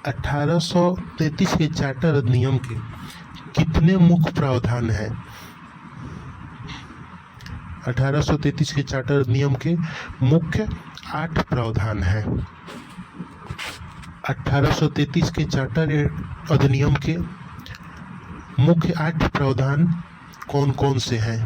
1833 के चार्टर अधिनियम के कितने मुख्य प्रावधान हैं? 1833 के चार्टर अधिनियम के मुख्य 8 प्रावधान हैं। 1833 के चार्टर अधिनियम के मुख्य 8 प्रावधान कौन कौन से हैं?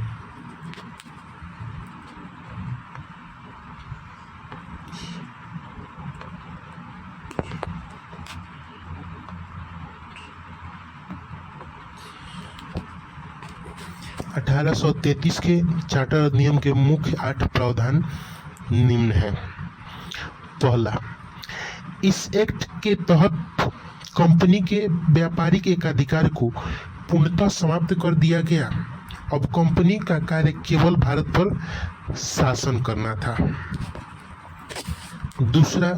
1833 के चार्टर अधिनियम के मुख्य 8 प्रावधान निम्न हैं। पहला, इस एक्ट के तहत कंपनी के व्यापारिक एकाधिकार को पूर्णतः समाप्त कर दिया गया। अब कंपनी का कार्य केवल भारत पर शासन करना था। दूसरा,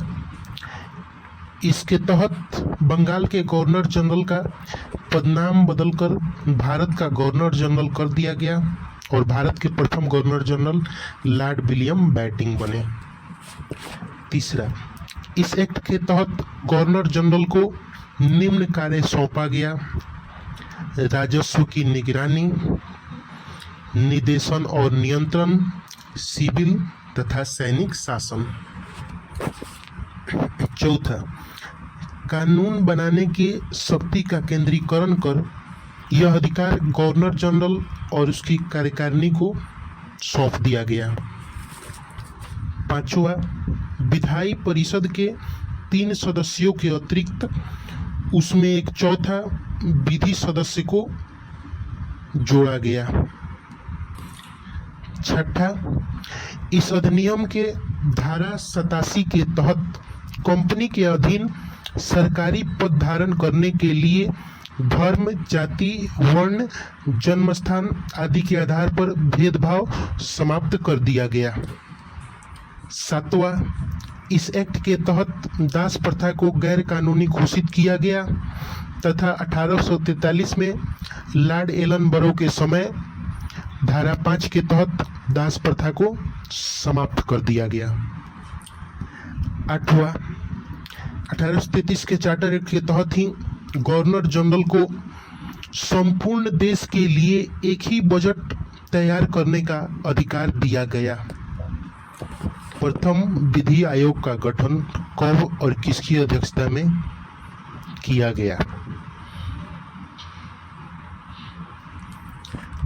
इसके तहत बंगाल के गवर्नर जनरल का पदनाम बदलकर भारत का गवर्नर जनरल कर दिया गया और भारत के प्रथम governor general Lord William batting बने। तीसरा, इस एक्ट के तहत गवर्नर जनरल को निम्न कार्य सौंपा गया: राजस्व की निगरानी, निदेशन और नियंत्रण, सिविल तथा सैनिक शासन। चौथा, कानून बनाने की शक्ति का केंद्रीकरण कर यह अधिकार गवर्नर जनरल और उसकी कार्यकारिणी को सौंप दिया गया। पांचवा, विधायी परिषद के 3 सदस्यों के अतिरिक्त उसमें एक चौथा विधि सदस्य को जोड़ा गया। छठा, इस अधिनियम के धारा 87 के तहत कंपनी के अधीन सरकारी पद धारण करने के लिए धर्म, जाति, वर्ण, जन्मस्थान आदि के आधार पर भेदभाव समाप्त कर दिया गया। सातवां, इस एक्ट के तहत दास प्रथा को गैर कानूनी घोषित किया गया तथा 1843 में लॉर्ड एलनबरो के समय धारा 5 के तहत दास प्रथा को समाप्त कर दिया गया। आठवां, 1833 के चार्टर एक्ट के तहत ही गवर्नर जनरल को संपूर्ण देश के लिए एक ही बजट तैयार करने का अधिकार दिया गया। प्रथम विधि आयोग का गठन कब और किसकी अध्यक्षता में किया गया?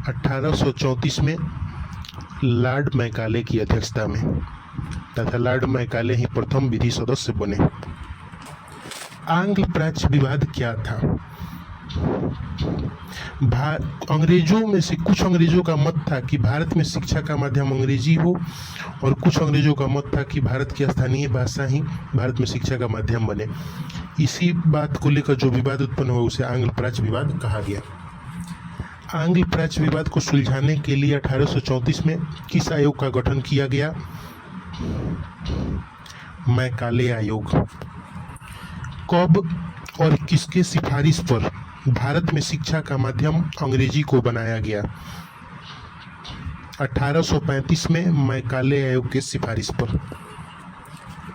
1834 में लॉर्ड मैकाले की अध्यक्षता में तथा लॉर्ड मैकाले ही प्रथम विधि सदस्य बने। आंग्ल प्राच्य विवाद क्या था? अंग्रेजों में से कुछ अंग्रेजों का मत था कि भारत में शिक्षा का माध्यम अंग्रेजी हो और कुछ अंग्रेजों का मत था कि भारत की स्थानीय भाषा ही भारत में शिक्षा का माध्यम बने। इसी बात को लेकर जो विवाद उत्पन्न हुआ उसे आंग्ल प्राच्य विवाद कहा गया। आंग्ल प्राच्य विवाद को सुलझाने के लिए 1834 में किस आयोग का गठन किया गया? मैकाले आयोग। कब और किसके सिफारिश पर भारत में शिक्षा का माध्यम अंग्रेजी को बनाया गया? 1835 में मैकाले आयोग के सिफारिश पर।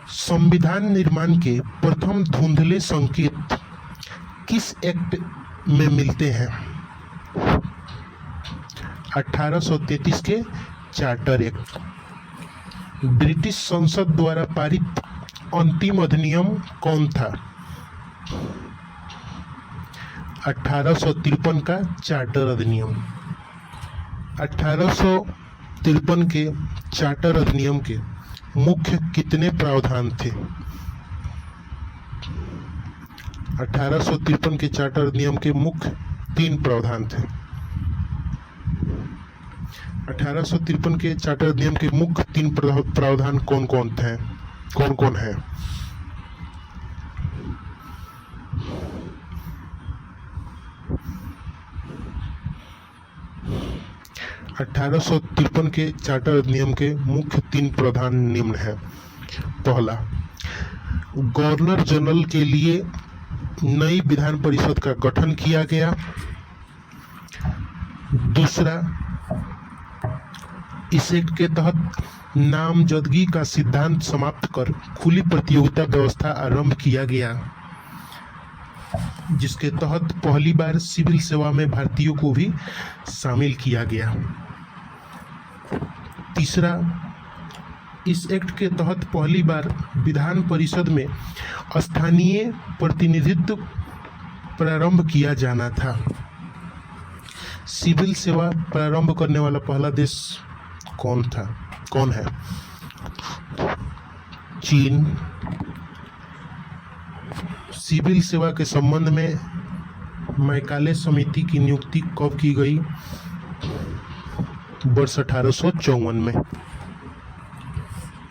संविधान निर्माण के प्रथम धुंधले संकेत किस एक्ट में मिलते हैं? 1833 के चार्टर एक्ट। ब्रिटिश संसद द्वारा पारित अंतिम अधिनियम कौन था? 1853 का चार्टर अधिनियम। 1853 के चार्टर अधिनियम के मुख्य कितने प्रावधान थे? 1853 के चार्टर अधिनियम के मुख्य 3 प्रावधान थे। 1853 के चार्टर अधिनियम के मुख्य 3 प्रावधान कौन कौन थे? कौन कौन है? 1853 के चार्टर अधिनियम के मुख्य 3 प्रावधान निम्न हैं। पहला, गवर्नर जनरल के लिए नई विधान परिषद का गठन किया गया। दूसरा, इस एक्ट के तहत नामजदगी का सिद्धांत समाप्त कर खुली प्रतियोगिता व्यवस्था आरंभ किया गया। जिसके तहत पहली बार सिविल सेवा में भारतीयों को भी शामिल किया गया। तीसरा, इस एक्ट के तहत पहली बार विधान परिषद में स्थानीय प्रतिनिधित्व प्रारंभ किया जाना था। सिविल सेवा प्रारंभ करने वाला पहला देश कौन है? चीन। सिविल सेवा के संबंध में मैकाले समिति की नियुक्ति कब की गई? वर्ष 1854 में।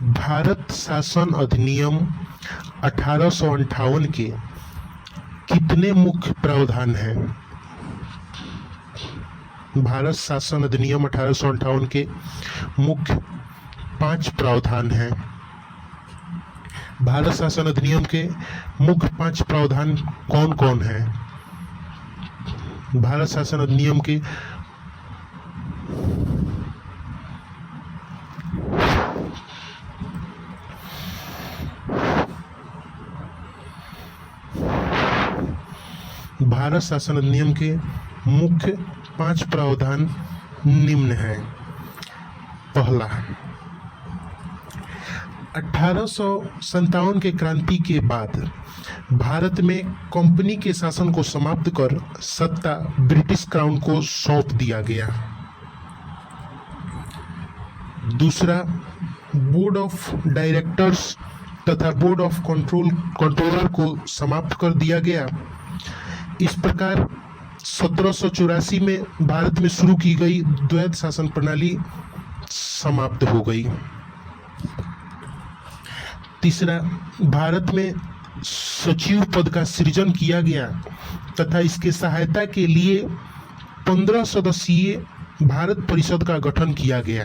भारत शासन अधिनियम 1858 के कितने मुख्य प्रावधान हैं? भारत शासन अधिनियम 1858 के मुख्य 5 प्रावधान हैं। भारत शासन अधिनियम के मुख्य 5 प्रावधान कौन कौन हैं? भारत शासन अधिनियम के भारत शासन अधिनियम के मुख्य 5 प्रावधान निम्न हैं। पहला, 1857 के क्रांति के बाद भारत में कंपनी के शासन को समाप्त कर सत्ता ब्रिटिश क्राउन को सौंप दिया गया। दूसरा, बोर्ड ऑफ डायरेक्टर्स तथा बोर्ड ऑफ कंट्रोलर को समाप्त कर दिया गया। इस प्रकार 1784 में भारत में शुरू की गई द्वैध शासन प्रणाली समाप्त हो गई। तीसरा, भारत में सचिव पद का सृजन किया गया तथा इसके सहायता के लिए 15 सदस्यीय भारत परिषद का गठन किया गया।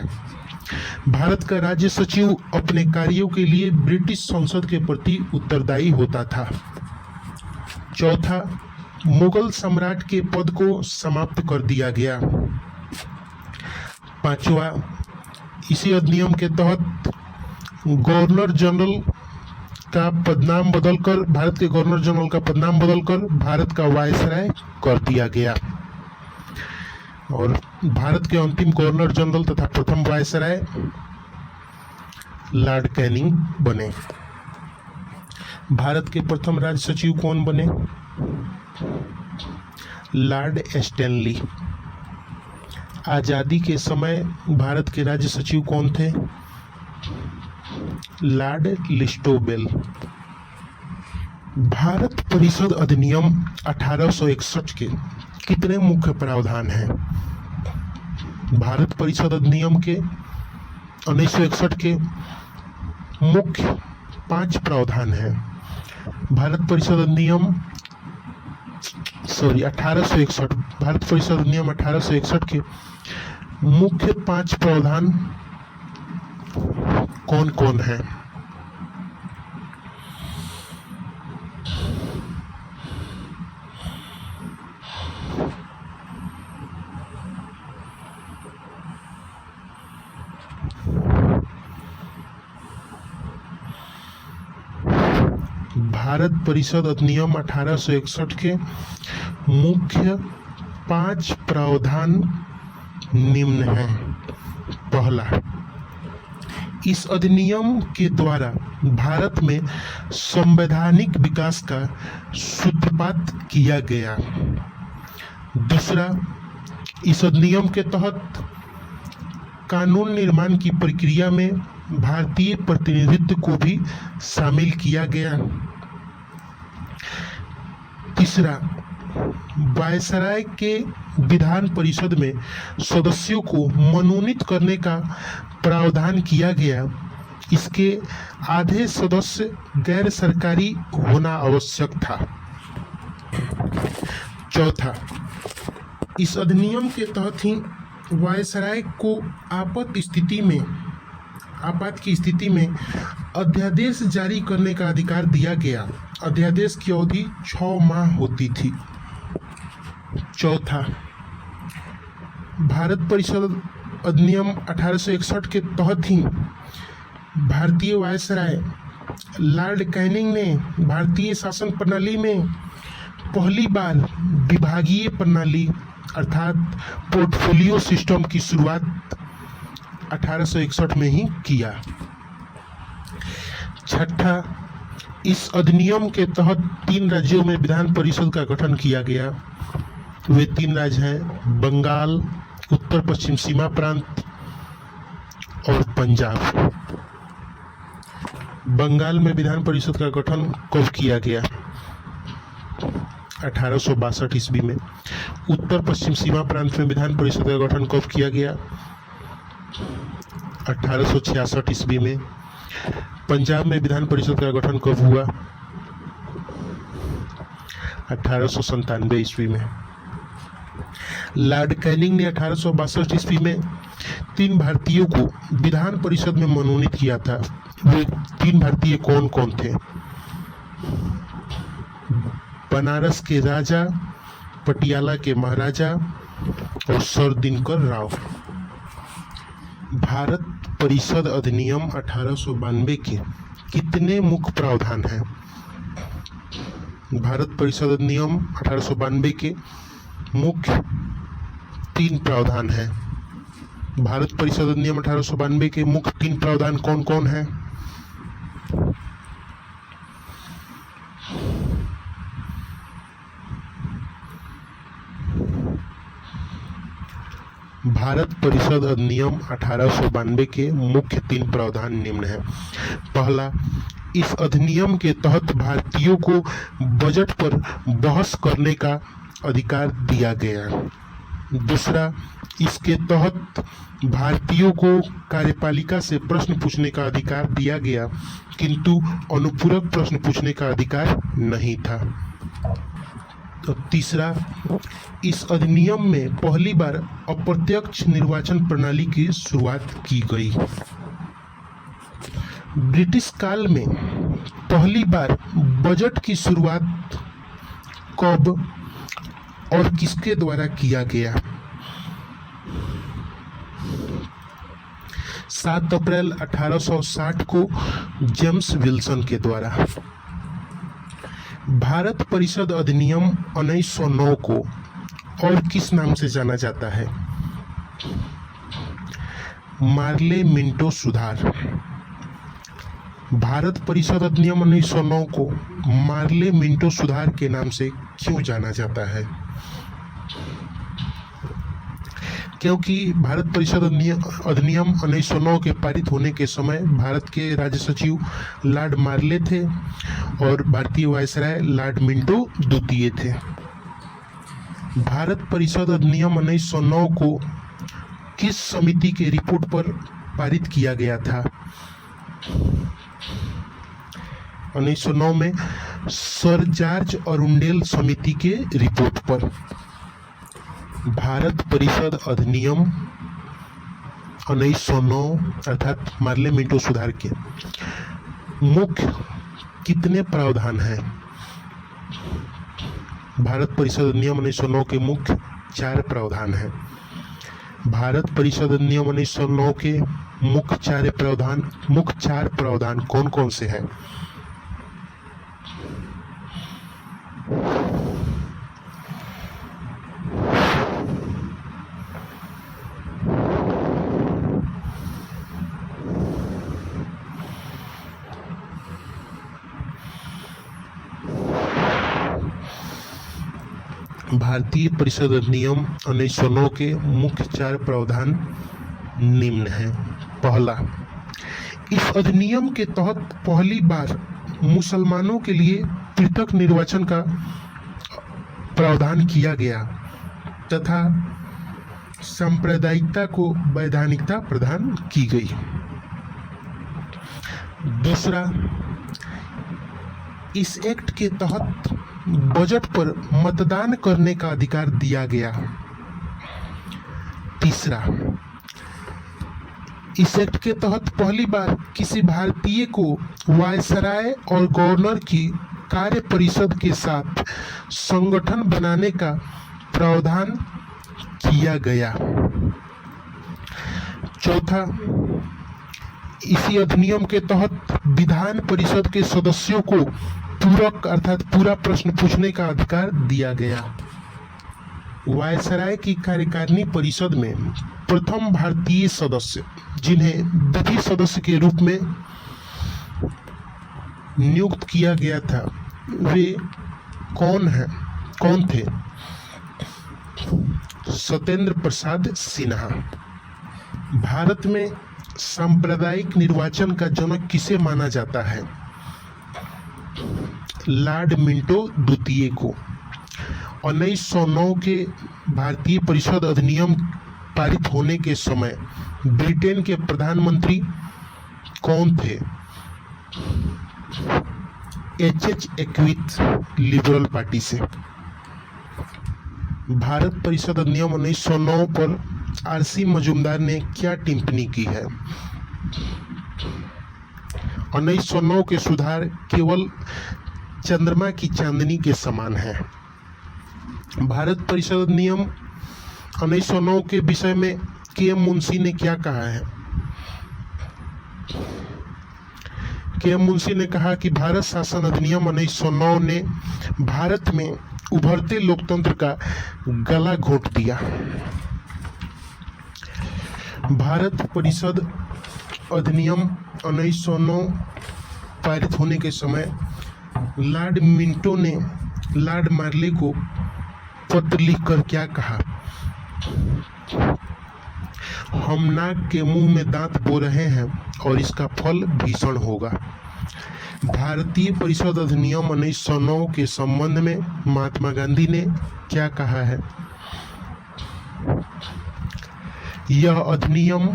भारत का राज्य सचिव अपने कार्यों के लिए ब्रिटिश संसद के प्रति उत्तरदायी होता था। चौथा, मुगल सम्राट के पद को समाप्त कर दिया गया। पांचवा, इसी अधिनियम के तहत गवर्नर जनरल का पदनाम बदलकर भारत के गवर्नर जनरल का पदनाम बदलकर भारत का वायसराय कर दिया गया और भारत के अंतिम गवर्नर जनरल तथा प्रथम वायसराय लॉर्ड कैनिंग बने। भारत के प्रथम राज्य सचिव कौन बने? Lord Stanley. आजादी के समय भारत के राज्य सचिव कौन थे? लॉर्ड लिस्टोबेल। भारत परिषद अधिनियम 1861 के कितने मुख्य प्रावधान हैं? भारत परिषद अधिनियम के 1961 के मुख्य 5 प्रावधान हैं। भारत परिषद अधिनियम 1861 भारत परिषद अधिनियम 1861 के मुख्य 5 प्रावधान कौन कौन हैं? भारत परिषद अधिनियम 1861 के मुख्य 5 प्रावधान निम्न हैं। पहला, इस अधिनियम के द्वारा भारत में संवैधानिक विकास का सूत्रपात किया गया। दूसरा, इस अधिनियम के तहत कानून निर्माण की प्रक्रिया में भारतीय प्रतिनिधित्व को भी शामिल किया गया। तीसरा, वायसराय के विधान परिषद में सदस्यों को मनोनीत करने का प्रावधान किया गया। इसके आधे सदस्य गैर सरकारी होना आवश्यक था। चौथा, इस अधिनियम के तहत ही वायसराय को आपात की स्थिति में अध्यादेश जारी करने का अधिकार दिया गया। अध्यादेश की अवधि 6 माह होती थी। चौथा, भारत परिषद अधिनियम 1861 के तहत ही भारतीय वायसराय लॉर्ड कैनिंग ने भारतीय शासन प्रणाली में पहली बार विभागीय प्रणाली अर्थात पोर्टफोलियो सिस्टम की शुरुआत 1861 में ही किया। छठा, इस अधिनियम के तहत 3 राज्यों में विधान परिषद का गठन किया गया। वे 3 राज्य हैं बंगाल, उत्तर पश्चिम सीमा प्रांत और पंजाब। बंगाल में विधान परिषद का गठन कब किया गया? 1862 ईस्वी में। उत्तर पश्चिम सीमा प्रांत में विधान परिषद का गठन कब किया गया? 1866 ईस्वी में। पंजाब में विधान परिषद का गठन कब हुआ? 1897 ईस्वी में। लॉर्ड कैनिंग ने 1862 ईस्वी में 3 भारतीयों को विधान परिषद में मनोनीत किया था। वे 3 भारतीय कौन कौन थे? बनारस के राजा, पटियाला के महाराजा और सर दिनकर राव। भारत परिषद अधिनियम 1892 के कितने मुख्य प्रावधान हैं? भारत परिषद अधिनियम 1892 के मुख्य 3 प्रावधान हैं। भारत परिषद अधिनियम 1892 के मुख्य 3 प्रावधान कौन कौन हैं? भारत परिषद अधिनियम 1892 के मुख्य 3 प्रावधान निम्न हैं। पहला, इस अधिनियम के तहत भारतीयों को बजट पर बहस करने का अधिकार दिया गया। दूसरा, इसके तहत भारतीयों को कार्यपालिका से प्रश्न पूछने का अधिकार दिया गया, किंतु अनुपूरक प्रश्न पूछने का अधिकार नहीं था। तो तीसरा, इस अधिनियम में पहली बार अप्रत्यक्ष निर्वाचन प्रणाली की शुरुआत की गई। ब्रिटिश काल में पहली बार बजट की शुरुआत कब और किसके द्वारा किया गया? 7 अप्रैल 1860 को जेम्स विल्सन के द्वारा। भारत परिषद अधिनियम 1909 को और किस नाम से जाना जाता है? मार्ले मिंटो सुधार। भारत परिषद अधिनियम 1909 को मार्ले मिंटो सुधार के नाम से क्यों जाना जाता है? क्योंकि भारत परिषद अधिनियम 1909 के पारित होने के समय भारत के राज्य सचिव लॉर्ड मार्ले थे और भारतीय वायसराय लॉर्ड मिंटो द्वितीय थे। भारत परिषद अधिनियम 1909 को किस समिति के रिपोर्ट पर पारित किया गया था? 1909 में सर जॉर्ज अरुंडेल समिति के रिपोर्ट पर। भारत परिषद अधिनियम 1909 अर्थात मार्ले मिंटो सुधार के मुख्य कितने प्रावधान हैं? भारत परिषद अधिनियम 1909 के मुख्य 4 प्रावधान हैं। भारत परिषद अधिनियम 1909 के मुख्य 4 प्रावधान कौन कौन से हैं? भारतीय परिषद अधिनियम 1909 के मुख्य 4 प्रावधान निम्न हैं। पहला, इस अधिनियम के तहत पहली बार मुसलमानों के लिए पृथक निर्वाचन का प्रावधान किया गया तथा सांप्रदायिकता को वैधानिकता प्रदान की गई। दूसरा, इस एक्ट के तहत बजट पर मतदान करने का अधिकार दिया गया। तीसरा, इस एक्ट के तहत पहली बार किसी भारतीय को वायसराय और गवर्नर की कार्य परिषद के साथ संगठन बनाने का प्रावधान किया गया। चौथा, इसी अधिनियम के तहत विधान परिषद के सदस्यों को पूरक अर्थात पूरा प्रश्न पूछने का अधिकार दिया गया। वायसराय की कार्यकारिणी परिषद में प्रथम भारतीय सदस्य जिन्हें विधि सदस्य के रूप में नियुक्त किया गया था वे कौन थे? सत्येंद्र प्रसाद सिन्हा। भारत में सांप्रदायिक निर्वाचन का जनक किसे माना जाता है? लॉर्ड मिंटो द्वितीय को। 1909 के भारतीय परिषद अधिनियम पारित होने के समय ब्रिटेन के प्रधानमंत्री कौन थे? एच एक्विथ लिबरल पार्टी से। भारत परिषद अधिनियम 1909 पर आरसी मजूमदार ने क्या टिप्पणी की है? 1909 के सुधार केवल चंद्रमा की चांदनी के समान है। भारत परिषद अधिनियम 1909 के विषय में के मुंशी ने क्या कहा है? के मुंशी ने कहा कि भारत शासन अधिनियम 1909 ने भारत में उभरते लोकतंत्र का गला घोट दिया। भारत परिषद अधिनियम 1909 पारित होने के समय लॉर्ड मिंटो ने लॉर्ड मार्ले को पत्र लिखकर क्या कहा? हम नाक के मुंह में दांत बो रहे हैं और इसका फल भीषण होगा। भारतीय परिषद अधिनियम 1909 के संबंध में महात्मा गांधी ने क्या कहा है? यह अधिनियम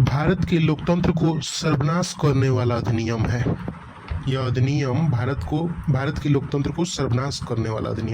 भारत के लोकतंत्र को सर्वनाश करने वाला अधिनियम है। यह अधिनियम भारत के लोकतंत्र को सर्वनाश करने वाला अधिनियम